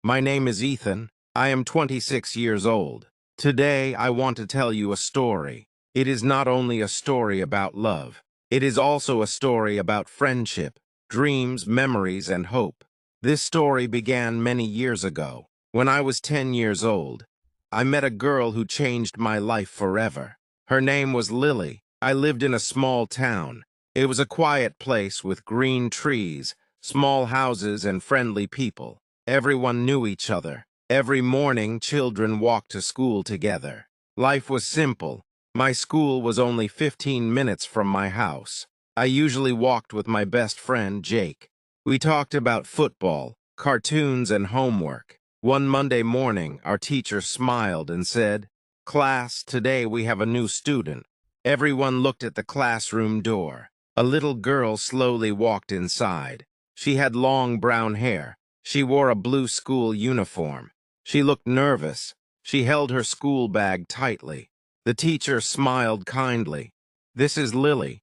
My name is Ethan. I am 26 years old. Today, I want to tell you a story. It is not only a story about love. It is also a story about friendship, dreams, memories, and hope. This story began many years ago. When I was 10 years old, I met a girl who changed my life forever. Her name was Lily. I lived in a small town. It was a quiet place with green trees, small houses, and friendly people. Everyone knew each other. Every morning, children walked to school together. Life was simple. My school was only 15 minutes from my house. I usually walked with my best friend, Jake. We talked about football, cartoons, and homework. One Monday morning, our teacher smiled and said, "Class, today we have a new student." Everyone looked at the classroom door. A little girl slowly walked inside. She had long brown hair. She wore a blue school uniform. She looked nervous. She held her school bag tightly. The teacher smiled kindly. "This is Lily.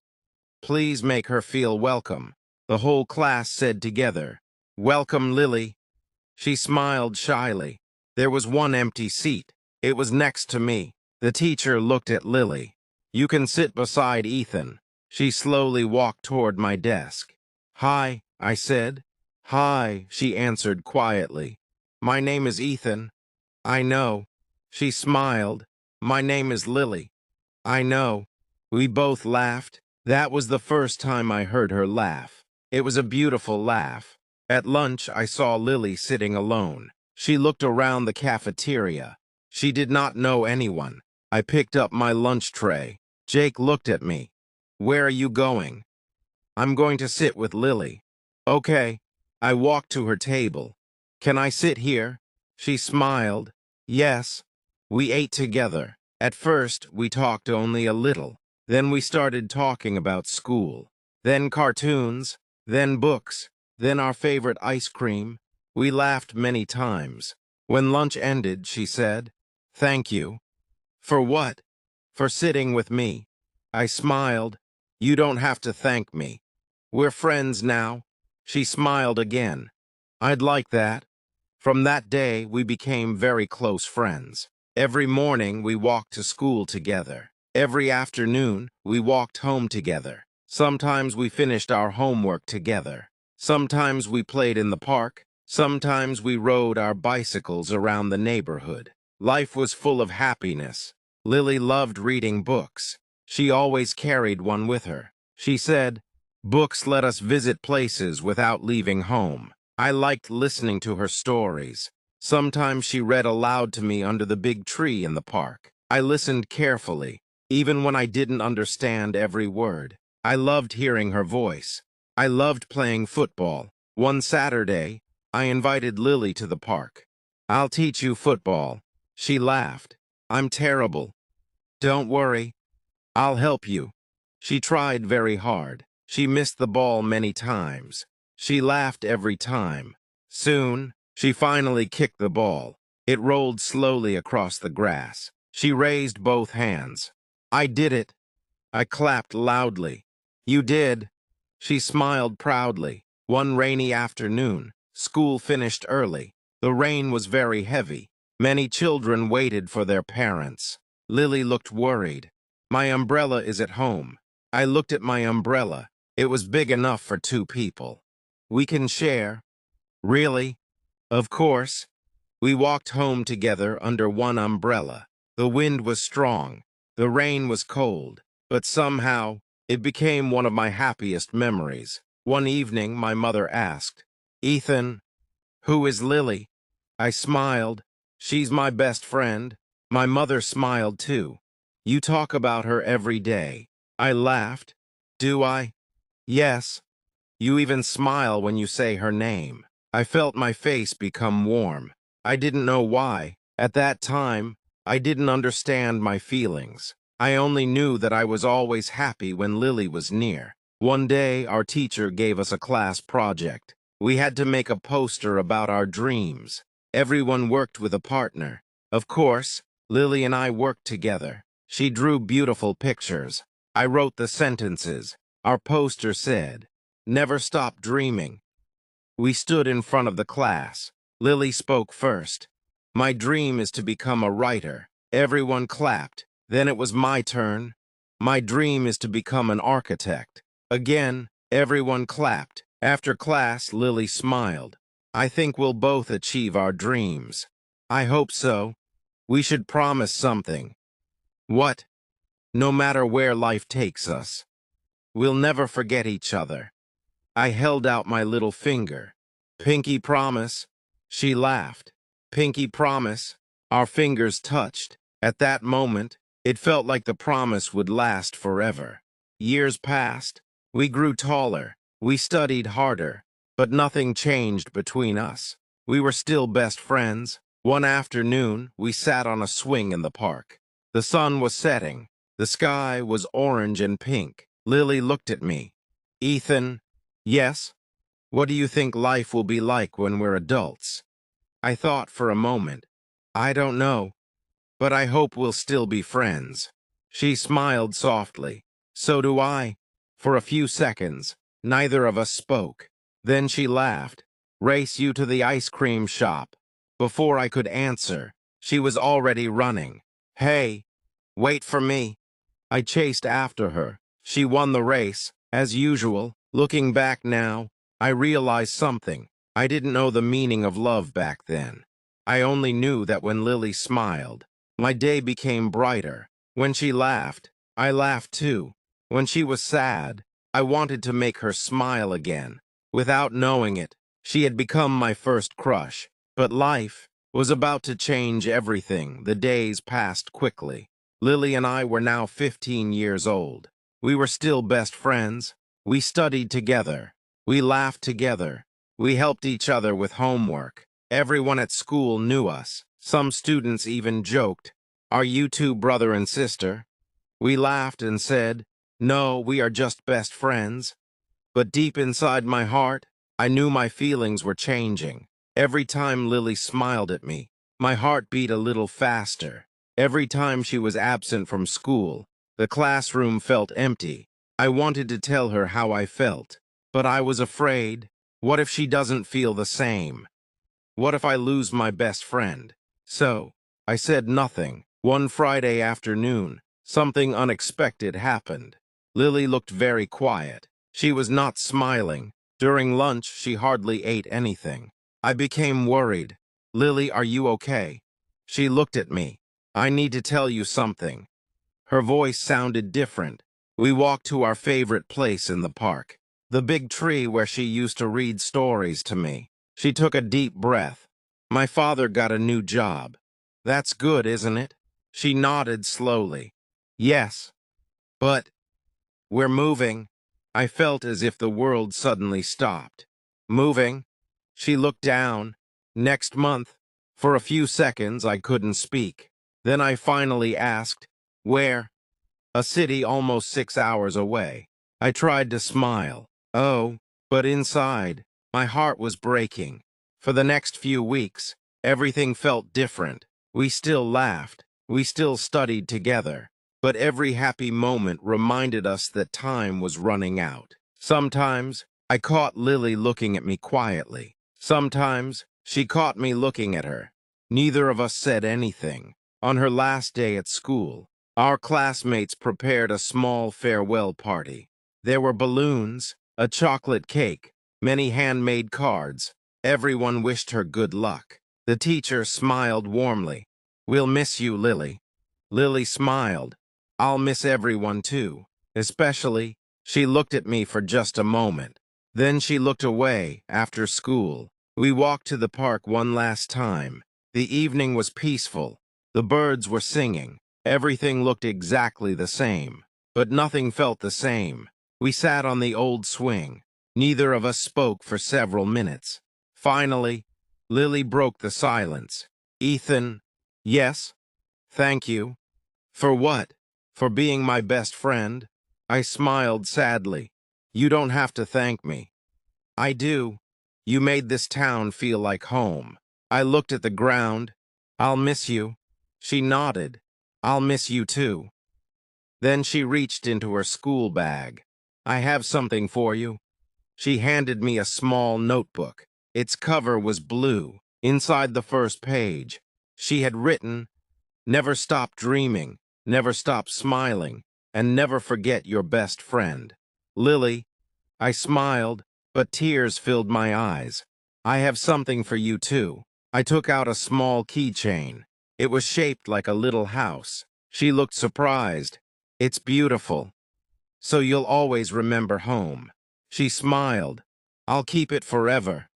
Please make her feel welcome." The whole class said together, "Welcome, Lily." She smiled shyly. There was one empty seat. It was next to me. The teacher looked at Lily. "You can sit beside Ethan." She slowly walked toward my desk. "Hi," I said. "Hi," she answered quietly. "My name is Ethan." "I know." She smiled. "My name is Lily." "I know." We both laughed. That was the first time I heard her laugh. It was a beautiful laugh. At lunch, I saw Lily sitting alone. She looked around the cafeteria. She did not know anyone. I picked up my lunch tray. Jake looked at me. "Where are you going?" "I'm going to sit with Lily." "Okay." I walked to her table. "Can I sit here?" She smiled. "Yes." We ate together. At first, we talked only a little. Then we started talking about school. Then cartoons. Then books. Then our favorite ice cream. We laughed many times. When lunch ended, she said, "Thank you." "For what?" "For sitting with me." I smiled. "You don't have to thank me. We're friends now." She smiled again. "I'd like that." From that day, we became very close friends. Every morning, we walked to school together. Every afternoon, we walked home together. Sometimes we finished our homework together. Sometimes we played in the park. Sometimes we rode our bicycles around the neighborhood. Life was full of happiness. Lily loved reading books. She always carried one with her. She said, "Books let us visit places without leaving home." I liked listening to her stories. Sometimes she read aloud to me under the big tree in the park. I listened carefully, even when I didn't understand every word. I loved hearing her voice. I loved playing football. One Saturday, I invited Lily to the park. "I'll teach you football." She laughed. "I'm terrible." "Don't worry. I'll help you." She tried very hard. She missed the ball many times. She laughed every time. Soon, she finally kicked the ball. It rolled slowly across the grass. She raised both hands. "I did it." I clapped loudly. "You did." She smiled proudly. One rainy afternoon, school finished early. The rain was very heavy. Many children waited for their parents. Lily looked worried. "My umbrella is at home." I looked at my umbrella. It was big enough for two people. "We can share." "Really?" "Of course." We walked home together under one umbrella. The wind was strong. The rain was cold. But somehow, it became one of my happiest memories. One evening, my mother asked, "Ethan, who is Lily?" I smiled. "She's my best friend." My mother smiled too. "You talk about her every day." I laughed. "Do I?" "Yes. You even smile when you say her name." I felt my face become warm. I didn't know why. At that time, I didn't understand my feelings. I only knew that I was always happy when Lily was near. One day, our teacher gave us a class project. We had to make a poster about our dreams. Everyone worked with a partner. Of course, Lily and I worked together. She drew beautiful pictures. I wrote the sentences. Our poster said, "Never stop dreaming." We stood in front of the class. Lily spoke first. My dream is to become a writer. Everyone clapped. Then it was my turn. My dream is to become an architect. Again, everyone clapped. After class, Lily smiled. I think we'll both achieve our dreams. I hope so. We should promise something. What? No matter where life takes us, we'll never forget each other. I held out my little finger. Pinky promise. She laughed. Pinky promise. Our fingers touched. At that moment, it felt like the promise would last forever. Years passed. We grew taller. We studied harder. But nothing changed between us. We were still best friends. One afternoon, we sat on a swing in the park. The sun was setting. The sky was orange and pink. Lily looked at me. Ethan, yes? What do you think life will be like when we're adults? I thought for a moment. I don't know, but I hope we'll still be friends. She smiled softly. So do I. For a few seconds, neither of us spoke. Then she laughed. Race you to the ice cream shop. Before I could answer, she was already running. Hey, wait for me. I chased after her. She won the race, as usual. Looking back now, I realized something. I didn't know the meaning of love back then. I only knew that when Lily smiled, my day became brighter. When she laughed, I laughed too. When she was sad, I wanted to make her smile again. Without knowing it, she had become my first crush. But life was about to change everything. The days passed quickly. Lily and I were now 15 years old. We were still best friends. We studied together. We laughed together. We helped each other with homework. Everyone at school knew us. Some students even joked, "Are you two brother and sister?" We laughed and said, "No, we are just best friends." But deep inside my heart, I knew my feelings were changing. Every time Lily smiled at me, my heart beat a little faster. Every time she was absent from school, the classroom felt empty. I wanted to tell her how I felt, but I was afraid. What if she doesn't feel the same? What if I lose my best friend? So, I said nothing. One Friday afternoon, something unexpected happened. Lily looked very quiet. She was not smiling. During lunch, she hardly ate anything. I became worried. "Lily, are you okay?" She looked at me. "I need to tell you something." Her voice sounded different. We walked to our favorite place in the park, the big tree where she used to read stories to me. She took a deep breath. "My father got a new job." "That's good, isn't it?" She nodded slowly. "Yes, but we're moving." I felt as if the world suddenly stopped. "Moving?" She looked down. "Next month." For a few seconds, I couldn't speak. Then I finally asked, "Where?" "A city almost 6 hours away." I tried to smile. Oh, but inside, my heart was breaking. For the next few weeks, everything felt different. We still laughed. We still studied together. But every happy moment reminded us that time was running out. Sometimes, I caught Lily looking at me quietly. Sometimes, she caught me looking at her. Neither of us said anything. On her last day at school, our classmates prepared a small farewell party. There were balloons, a chocolate cake, many handmade cards. Everyone wished her good luck. The teacher smiled warmly. "We'll miss you, Lily." Lily smiled. "I'll miss everyone too. Especially," she looked at me for just a moment. Then she looked away after school. We walked to the park one last time. The evening was peaceful. The birds were singing. Everything looked exactly the same. But nothing felt the same. We sat on the old swing. Neither of us spoke for several minutes. Finally, Lily broke the silence. "Ethan." "Yes?" "Thank you." "For what?" "For being my best friend." I smiled sadly. "You don't have to thank me." "I do. You made this town feel like home." I looked at the ground. "I'll miss you." She nodded. "I'll miss you too." Then she reached into her school bag. "I have something for you." She handed me a small notebook. Its cover was blue. Inside the first page, she had written, "Never stop dreaming, never stop smiling, and never forget your best friend. Lily." I smiled, but tears filled my eyes. "I have something for you too." I took out a small keychain. It was shaped like a little house. She looked surprised. "It's beautiful. So you'll always remember home." She smiled. "I'll keep it forever."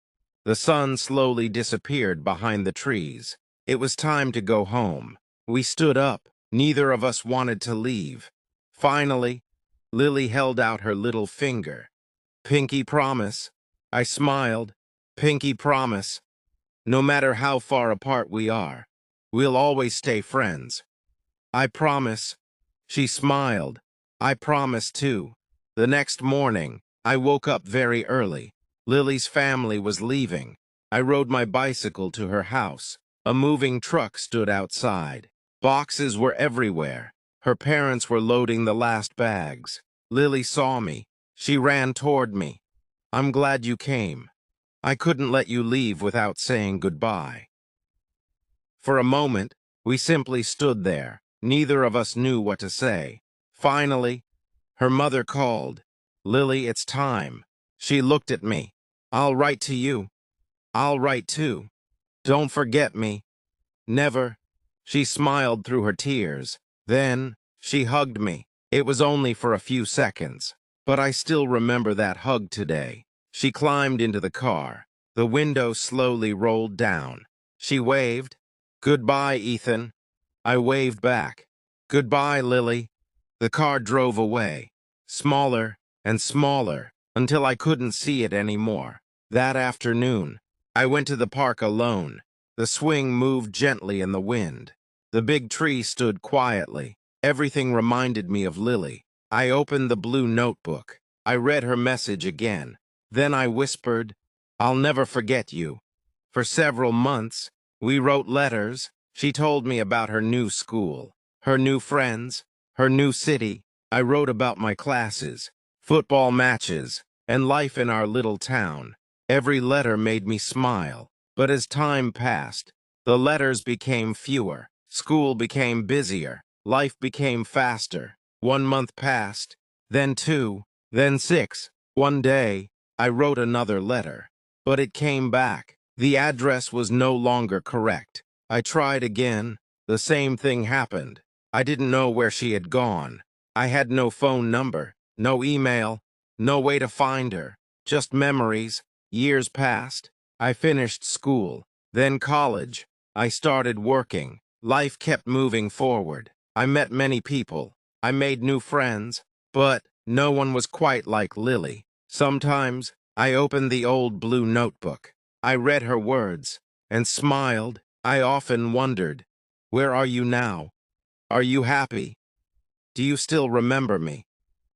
The sun slowly disappeared behind the trees. It was time to go home. We stood up. Neither of us wanted to leave. Finally, Lily held out her little finger. "Pinky promise." I smiled. "Pinky promise. No matter how far apart we are, we'll always stay friends." "I promise." She smiled. "I promise too." The next morning, I woke up very early. Lily's family was leaving. I rode my bicycle to her house. A moving truck stood outside. Boxes were everywhere. Her parents were loading the last bags. Lily saw me. She ran toward me. "I'm glad you came. I couldn't let you leave without saying goodbye." For a moment, we simply stood there. Neither of us knew what to say. Finally, her mother called. "Lily, it's time." She looked at me. "I'll write to you. I'll write too. Don't forget me." "Never." She smiled through her tears. Then, she hugged me. It was only for a few seconds, but I still remember that hug today. She climbed into the car. The window slowly rolled down. She waved. "Goodbye, Ethan." I waved back. "Goodbye, Lily." The car drove away, smaller and smaller, until I couldn't see it anymore. That afternoon, I went to the park alone. The swing moved gently in the wind. The big tree stood quietly. Everything reminded me of Lily. I opened the blue notebook. I read her message again. Then I whispered, "I'll never forget you." For several months, we wrote letters. She told me about her new school, her new friends, her new city. I wrote about my classes, football matches, and life in our little town. Every letter made me smile. But as time passed, the letters became fewer. School became busier. Life became faster. 1 month passed, then 2, then 6. One day, I wrote another letter, but it came back. The address was no longer correct. I tried again. The same thing happened. I didn't know where she had gone. I had no phone number, no email, no way to find her. Just memories. Years passed. I finished school, then college. I started working. Life kept moving forward. I met many people. I made new friends, but no one was quite like Lily. Sometimes I opened the old blue notebook. I read her words and smiled. I often wondered, where are you now? Are you happy? Do you still remember me?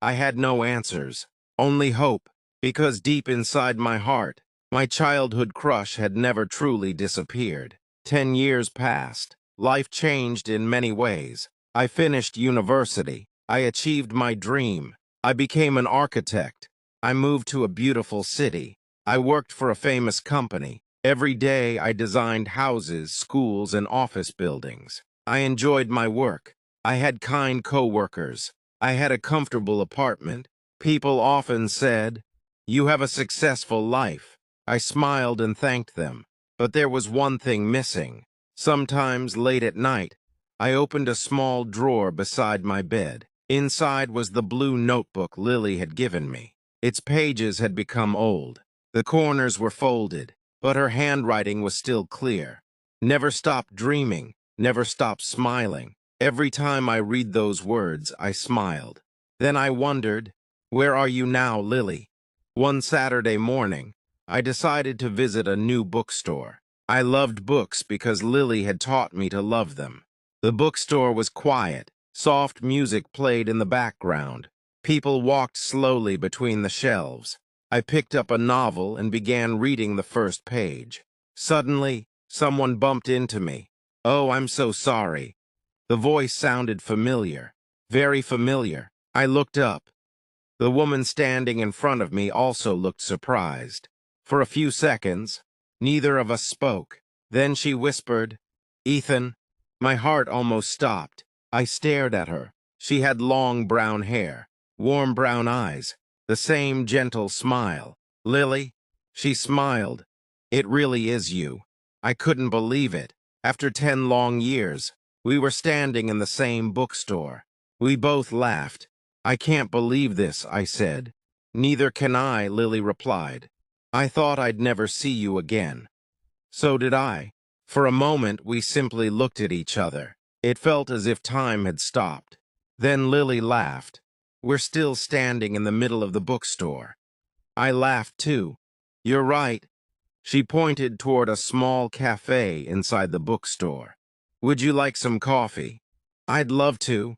I had no answers, only hope, because deep inside my heart, my childhood crush had never truly disappeared. 10 years passed. Life changed in many ways. I finished university. I achieved my dream. I became an architect. I moved to a beautiful city. I worked for a famous company. Every day I designed houses, schools, and office buildings. I enjoyed my work. I had kind coworkers. I had a comfortable apartment. People often said, "You have a successful life." I smiled and thanked them. But there was one thing missing. Sometimes, late at night, I opened a small drawer beside my bed. Inside was the blue notebook Lily had given me. Its pages had become old. The corners were folded, but her handwriting was still clear. "Never stop dreaming, never stop smiling." Every time I read those words, I smiled. Then I wondered, where are you now, Lily? One Saturday morning, I decided to visit a new bookstore. I loved books because Lily had taught me to love them. The bookstore was quiet. Soft music played in the background. People walked slowly between the shelves. I picked up a novel and began reading the first page. Suddenly, someone bumped into me. "Oh, I'm so sorry." The voice sounded familiar, very familiar. I looked up. The woman standing in front of me also looked surprised. For a few seconds, neither of us spoke. Then she whispered, "Ethan." My heart almost stopped. I stared at her. She had long brown hair, warm brown eyes, the same gentle smile. "Lily?" She smiled. "It really is you." I couldn't believe it. After 10 long years, we were standing in the same bookstore. We both laughed. "I can't believe this," I said. "Neither can I," Lily replied. "I thought I'd never see you again." So did I. For a moment, we simply looked at each other. It felt as if time had stopped. Then Lily laughed. "We're still standing in the middle of the bookstore." I laughed too. "You're right." She pointed toward a small cafe inside the bookstore. "Would you like some coffee?" "I'd love to."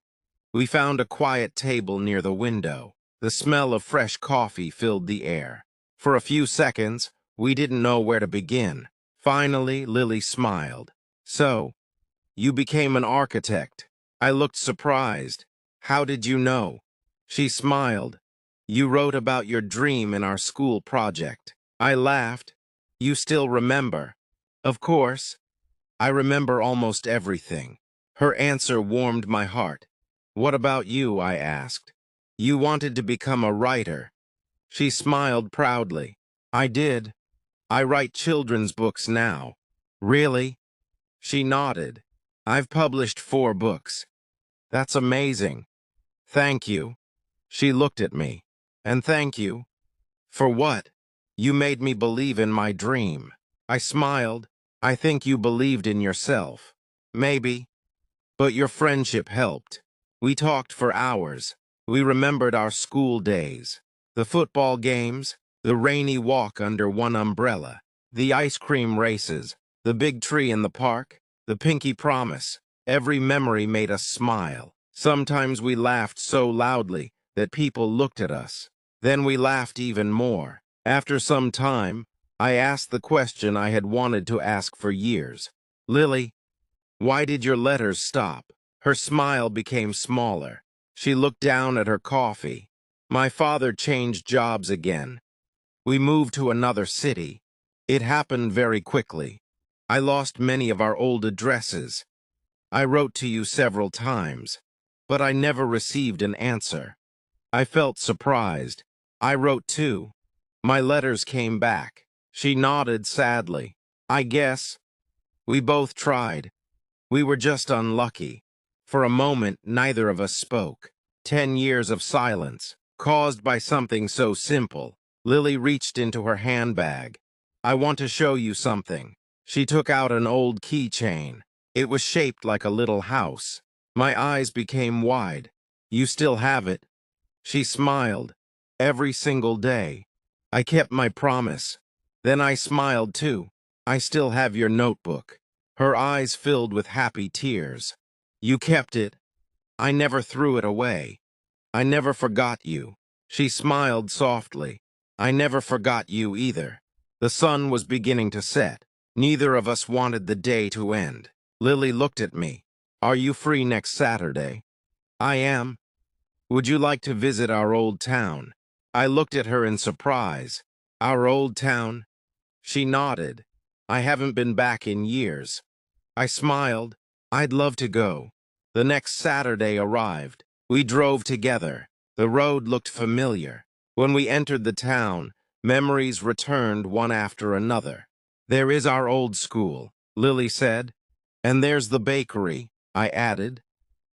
We found a quiet table near the window. The smell of fresh coffee filled the air. For a few seconds, we didn't know where to begin. Finally, Lily smiled. "So, you became an architect." I looked surprised. "How did you know?" She smiled. "You wrote about your dream in our school project." I laughed. "You still remember?" "Of course. I remember almost everything." Her answer warmed my heart. "What about you?" I asked. "You wanted to become a writer." She smiled proudly. "I did. I write children's books now." "Really?" She nodded. "I've published 4 books." "That's amazing." "Thank you." She looked at me. "And thank you." "For what?" "You made me believe in my dream." I smiled. "I think you believed in yourself." "Maybe. But your friendship helped." We talked for hours. We remembered our school days, the football games, the rainy walk under one umbrella, the ice cream races, the big tree in the park, the pinky promise. Every memory made us smile. Sometimes we laughed so loudly that people looked at us. Then we laughed even more. After some time, I asked the question I had wanted to ask for years. "Lily, why did your letters stop?" Her smile became smaller. She looked down at her coffee. "My father changed jobs again. We moved to another city. It happened very quickly. I lost many of our old addresses. I wrote to you several times, but I never received an answer." I felt surprised. "I wrote too. My letters came back." She nodded sadly. "I guess we both tried. We were just unlucky." For a moment, neither of us spoke. 10 years of silence, caused by something so simple. Lily reached into her handbag. "I want to show you something." She took out an old keychain. It was shaped like a little house. My eyes became wide. "You still have it?" She smiled. "Every single day." I kept my promise. Then I smiled too. "I still have your notebook." Her eyes filled with happy tears. "You kept it." "I never threw it away. I never forgot you." She smiled softly. "I never forgot you either." The sun was beginning to set. Neither of us wanted the day to end. Lily looked at me. "Are you free next Saturday?" "I am." "Would you like to visit our old town?" I looked at her in surprise. "Our old town?" She nodded. "I haven't been back in years." I smiled. "I'd love to go." The next Saturday arrived. We drove together. The road looked familiar. When we entered the town, memories returned one after another. "There is our old school," Lily said. "And there's the bakery," I added.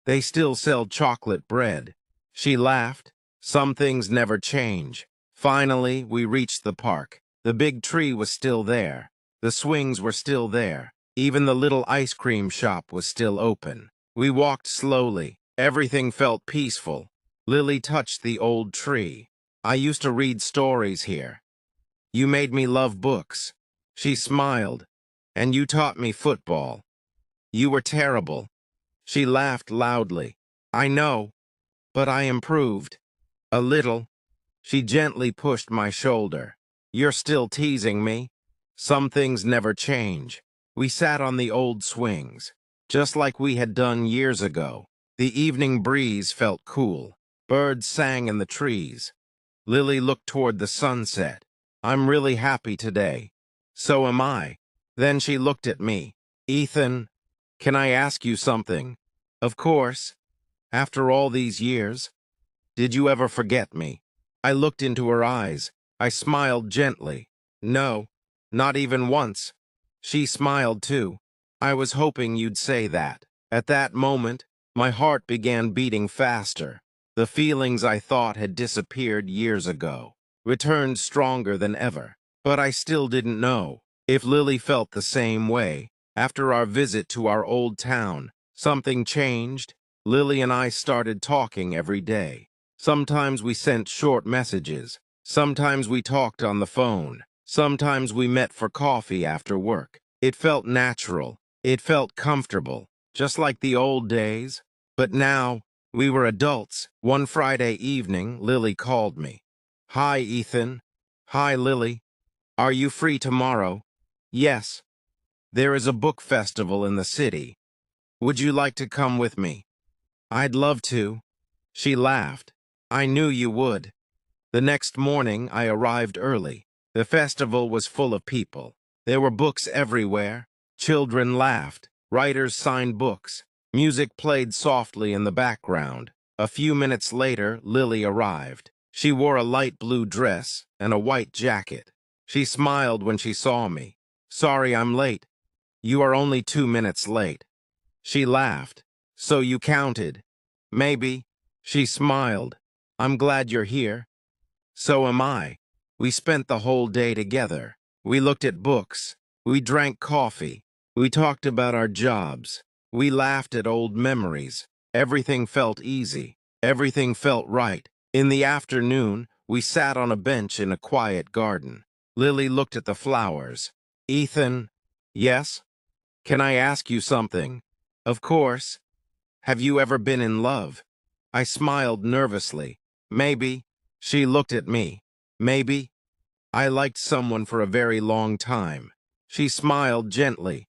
"They still sell chocolate bread." She laughed. "Some things never change." Finally, we reached the park. The big tree was still there. The swings were still there. Even the little ice cream shop was still open. We walked slowly. Everything felt peaceful. Lily touched the old tree. "I used to read stories here. You made me love books." She smiled. "And you taught me football. You were terrible." She laughed loudly. "I know, but I improved. A little." She gently pushed my shoulder. "You're still teasing me." "Some things never change." We sat on the old swings, just like we had done years ago. The evening breeze felt cool. Birds sang in the trees. Lily looked toward the sunset. "I'm really happy today." "So am I." Then she looked at me. Ethan, can I ask you something? Of course. After all these years, did you ever forget me? I looked into her eyes. I smiled gently. No, not even once. She smiled too. I was hoping you'd say that. At that moment, my heart began beating faster. The feelings I thought had disappeared years ago returned stronger than ever. But I still didn't know if Lily felt the same way. After our visit to our old town, something changed. Lily and I started talking every day. Sometimes we sent short messages. Sometimes we talked on the phone. Sometimes we met for coffee after work. It felt natural. It felt comfortable, just like the old days. But now, we were adults. One Friday evening, Lily called me. Hi, Ethan. Hi, Lily. Are you free tomorrow? Yes. There is a book festival in the city. Would you like to come with me? I'd love to. She laughed. I knew you would. The next morning, I arrived early. The festival was full of people. There were books everywhere. Children laughed. Writers signed books. Music played softly in the background. A few minutes later, Lily arrived. She wore a light blue dress and a white jacket. She smiled when she saw me. Sorry I'm late. You are only 2 minutes late. She laughed. So you counted. Maybe. She smiled. I'm glad you're here. So am I. We spent the whole day together. We looked at books. We drank coffee. We talked about our jobs. We laughed at old memories. Everything felt easy. Everything felt right. In the afternoon, we sat on a bench in a quiet garden. Lily looked at the flowers. Ethan, yes? Can I ask you something? Of course. Have you ever been in love? I smiled nervously. Maybe. She looked at me. Maybe. I liked someone for a very long time. She smiled gently.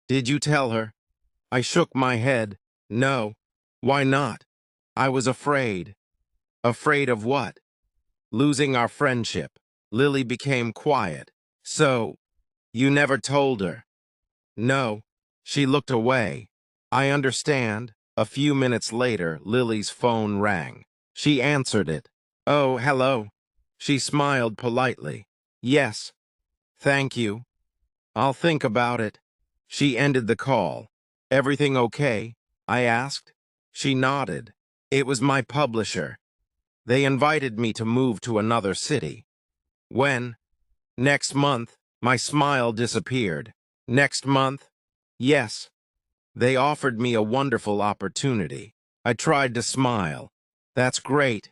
Did you tell her? I shook my head. No. Why not? I was afraid. Afraid of what? Losing our friendship. Lily became quiet. So, you never told her? No. She looked away. I understand. A few minutes later, Lily's phone rang. She answered it. Oh, hello. She smiled politely. Yes. Thank you. I'll think about it. She ended the call. Everything okay? I asked. She nodded. It was my publisher. They invited me to move to another city. When? Next month. My smile disappeared. Next month? Yes. They offered me a wonderful opportunity. I tried to smile. That's great.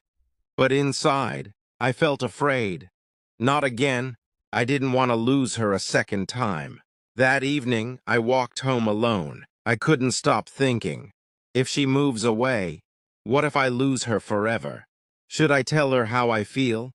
But inside, I felt afraid. Not again. I didn't want to lose her a second time. That evening, I walked home alone. I couldn't stop thinking. If she moves away, what if I lose her forever? Should I tell her how I feel?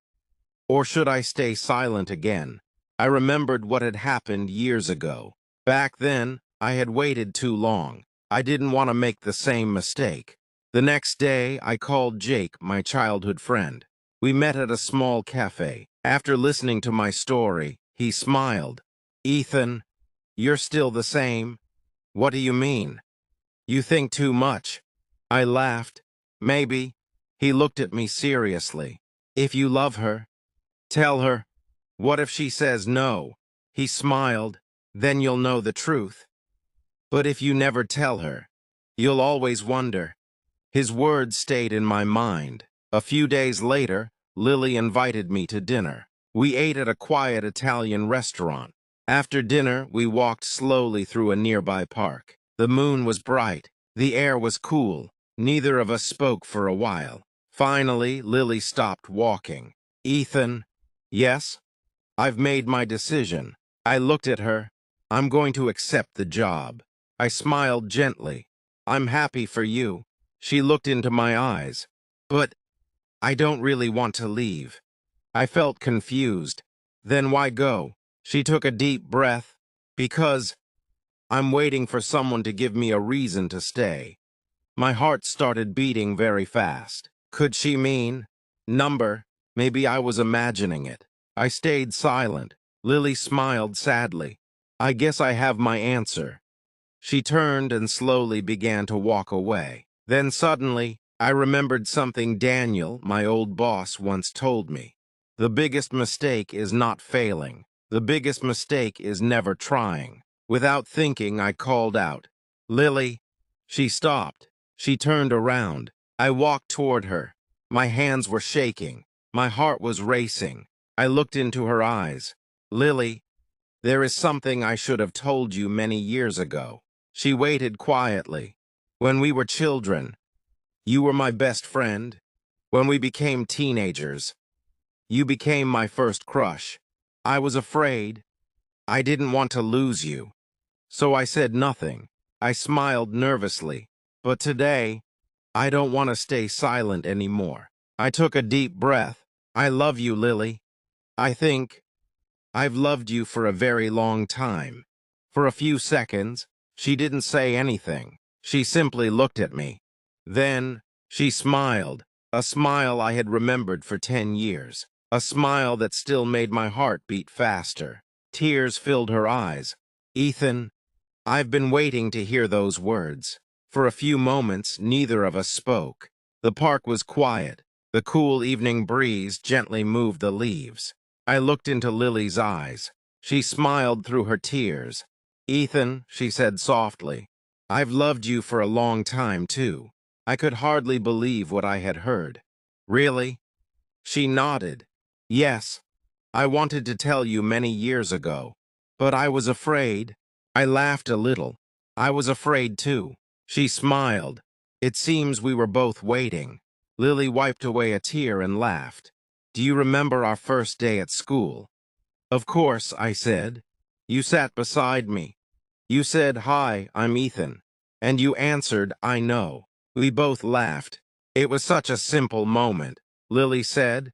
Or should I stay silent again? I remembered what had happened years ago. Back then, I had waited too long. I didn't want to make the same mistake. The next day, I called Jake, my childhood friend. We met at a small cafe. After listening to my story, he smiled. Ethan, you're still the same. What do you mean? You think too much. I laughed. Maybe. He looked at me seriously. If you love her, tell her. What if she says no? He smiled. Then you'll know the truth. But if you never tell her, you'll always wonder. His words stayed in my mind. A few days later, Lily invited me to dinner. We ate at a quiet Italian restaurant. After dinner, we walked slowly through a nearby park. The moon was bright. The air was cool. Neither of us spoke for a while. Finally, Lily stopped walking. Ethan, yes? I've made my decision. I looked at her. I'm going to accept the job. I smiled gently. I'm happy for you. She looked into my eyes. But I don't really want to leave. I felt confused. Then why go? She took a deep breath. Because I'm waiting for someone to give me a reason to stay. My heart started beating very fast. Could she mean number? Maybe I was imagining it. I stayed silent. Lily smiled sadly. I guess I have my answer. She turned and slowly began to walk away. Then suddenly, I remembered something Daniel, my old boss, once told me. The biggest mistake is not failing. The biggest mistake is never trying. Without thinking, I called out, "Lily." She stopped. She turned around. I walked toward her. My hands were shaking. My heart was racing. I looked into her eyes. "Lily, there is something I should have told you many years ago." She waited quietly. "When we were children, you were my best friend. When we became teenagers, you became my first crush. I was afraid. I didn't want to lose you. So I said nothing. I smiled nervously. But today, I don't want to stay silent anymore." I took a deep breath. "I love you, Lily. I think I've loved you for a very long time." For a few seconds, she didn't say anything. She simply looked at me. Then, she smiled, a smile I had remembered for 10 years, a smile that still made my heart beat faster. Tears filled her eyes. "Ethan, I've been waiting to hear those words." For a few moments, neither of us spoke. The park was quiet. The cool evening breeze gently moved the leaves. I looked into Lily's eyes. She smiled through her tears. "Ethan," she said softly, "I've loved you for a long time, too." I could hardly believe what I had heard. "Really?" She nodded. "Yes, I wanted to tell you many years ago, but I was afraid." I laughed a little. "I was afraid, too." She smiled. "It seems we were both waiting." Lily wiped away a tear and laughed. "Do you remember our first day at school?" "Of course," I said. "You sat beside me. You said, 'Hi, I'm Ethan.' And you answered, 'I know.'" We both laughed. "It was such a simple moment," Lily said,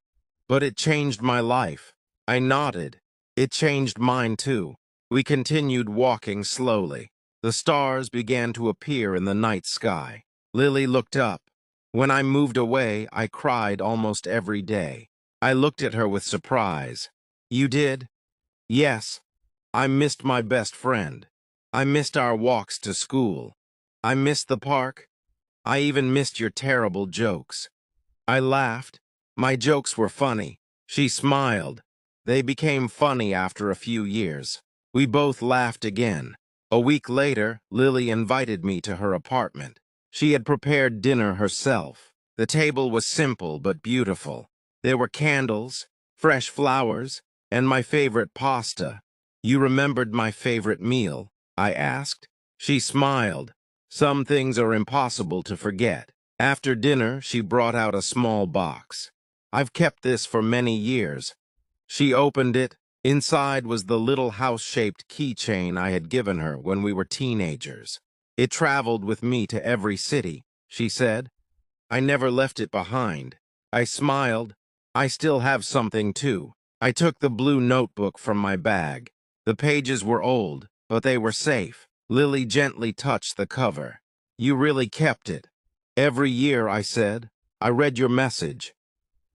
"but it changed my life." I nodded. "It changed mine, too." We continued walking slowly. The stars began to appear in the night sky. Lily looked up. When I moved away, I cried almost every day. I looked at her with surprise. "You did?" "Yes. I missed my best friend. I missed our walks to school. I missed the park. I even missed your terrible jokes." I laughed. "My jokes were funny." She smiled. "They became funny after a few years." We both laughed again. A week later, Lily invited me to her apartment. She had prepared dinner herself. The table was simple but beautiful. There were candles, fresh flowers, and my favorite pasta. "You remembered my favorite meal?" I asked. She smiled. "Some things are impossible to forget." After dinner, she brought out a small box. "I've kept this for many years." She opened it. Inside was the little house-shaped keychain I had given her when we were teenagers. "It traveled with me to every city," she said. "I never left it behind." I smiled. "I still have something, too." I took the blue notebook from my bag. The pages were old, but they were safe. Lily gently touched the cover. "You really kept it." "Every year," I said. "I read your message."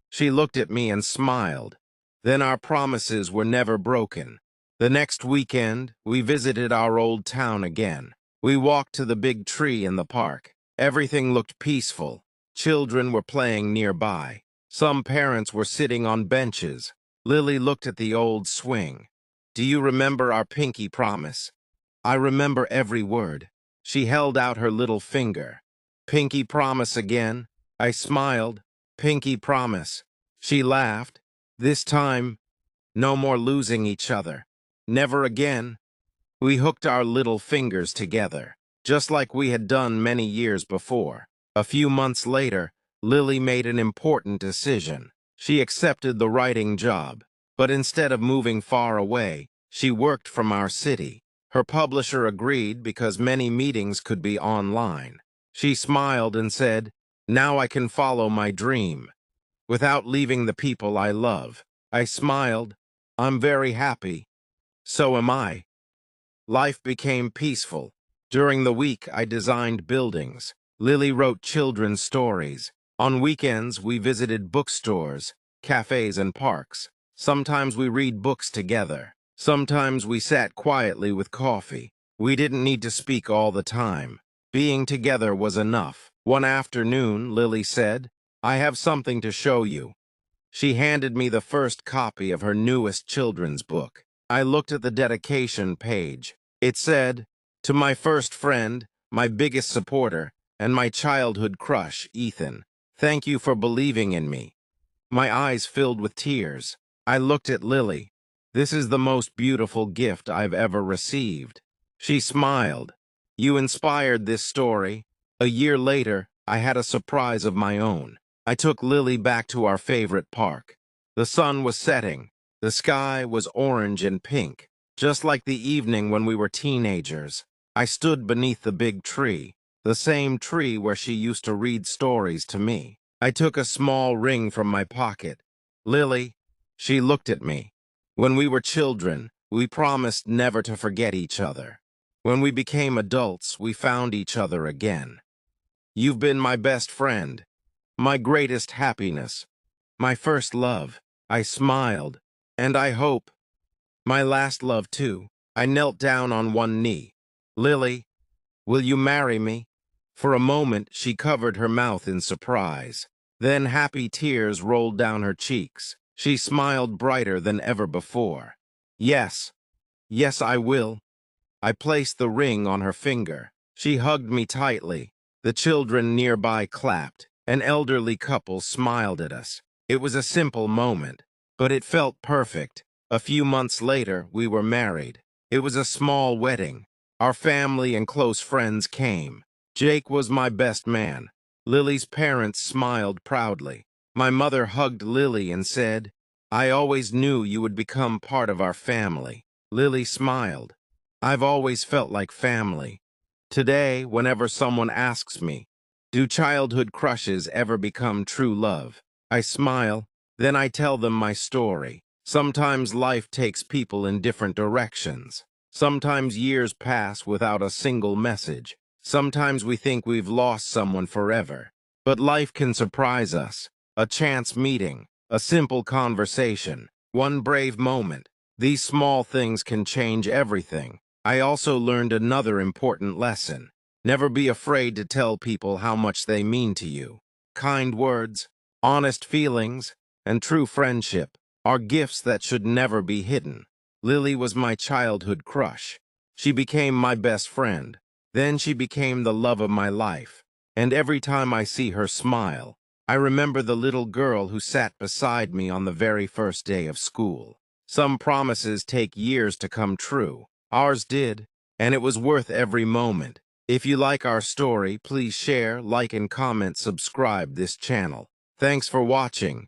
She looked at me and smiled. Then our promises were never broken. The next weekend, we visited our old town again. We walked to the big tree in the park. Everything looked peaceful. Children were playing nearby. Some parents were sitting on benches. Lily looked at the old swing. "Do you remember our pinky promise?" "I remember every word." She held out her little finger. "Pinky promise again?" I smiled. "Pinky promise." She laughed. "This time, no more losing each other. Never again." We hooked our little fingers together, just like we had done many years before. A few months later, Lily made an important decision. She accepted the writing job, but instead of moving far away, she worked from our city. Her publisher agreed because many meetings could be online. She smiled and said, "Now I can follow my dream without leaving the people I love." I smiled. "I'm very happy." "So am I." Life became peaceful. During the week, I designed buildings. Lily wrote children's stories. On weekends, we visited bookstores, cafes, and parks. Sometimes we read books together. Sometimes we sat quietly with coffee. We didn't need to speak all the time. Being together was enough. One afternoon, Lily said, "I have something to show you." She handed me the first copy of her newest children's book. I looked at the dedication page. It said, "To my first friend, my biggest supporter, and my childhood crush, Ethan. Thank you for believing in me." My eyes filled with tears. I looked at Lily. "This is the most beautiful gift I've ever received." She smiled. "You inspired this story." A year later, I had a surprise of my own. I took Lily back to our favorite park. The sun was setting. The sky was orange and pink, just like the evening when we were teenagers. I stood beneath the big tree, the same tree where she used to read stories to me. I took a small ring from my pocket. "Lily," she looked at me. "When we were children, we promised never to forget each other. When we became adults, we found each other again. You've been my best friend, my greatest happiness, my first love." I smiled. "And I hope my last love too." I knelt down on one knee. "Lily, will you marry me?" For a moment, she covered her mouth in surprise. Then happy tears rolled down her cheeks. She smiled brighter than ever before. "Yes, yes, I will." I placed the ring on her finger. She hugged me tightly. The children nearby clapped. An elderly couple smiled at us. It was a simple moment, but it felt perfect. A few months later, we were married. It was a small wedding. Our family and close friends came. Jake was my best man. Lily's parents smiled proudly. My mother hugged Lily and said, "I always knew you would become part of our family." Lily smiled. "I've always felt like family." Today, whenever someone asks me, "Do childhood crushes ever become true love?" I smile, then I tell them my story. Sometimes life takes people in different directions. Sometimes years pass without a single message. Sometimes we think we've lost someone forever. But life can surprise us. A chance meeting, a simple conversation, one brave moment. These small things can change everything. I also learned another important lesson. Never be afraid to tell people how much they mean to you. Kind words, honest feelings, and true friendship are gifts that should never be hidden. Lily was my childhood crush. She became my best friend. Then she became the love of my life. And every time I see her smile, I remember the little girl who sat beside me on the very first day of school. Some promises take years to come true. Ours did, and it was worth every moment. If you like our story, please share, like, and comment, subscribe this channel. Thanks for watching.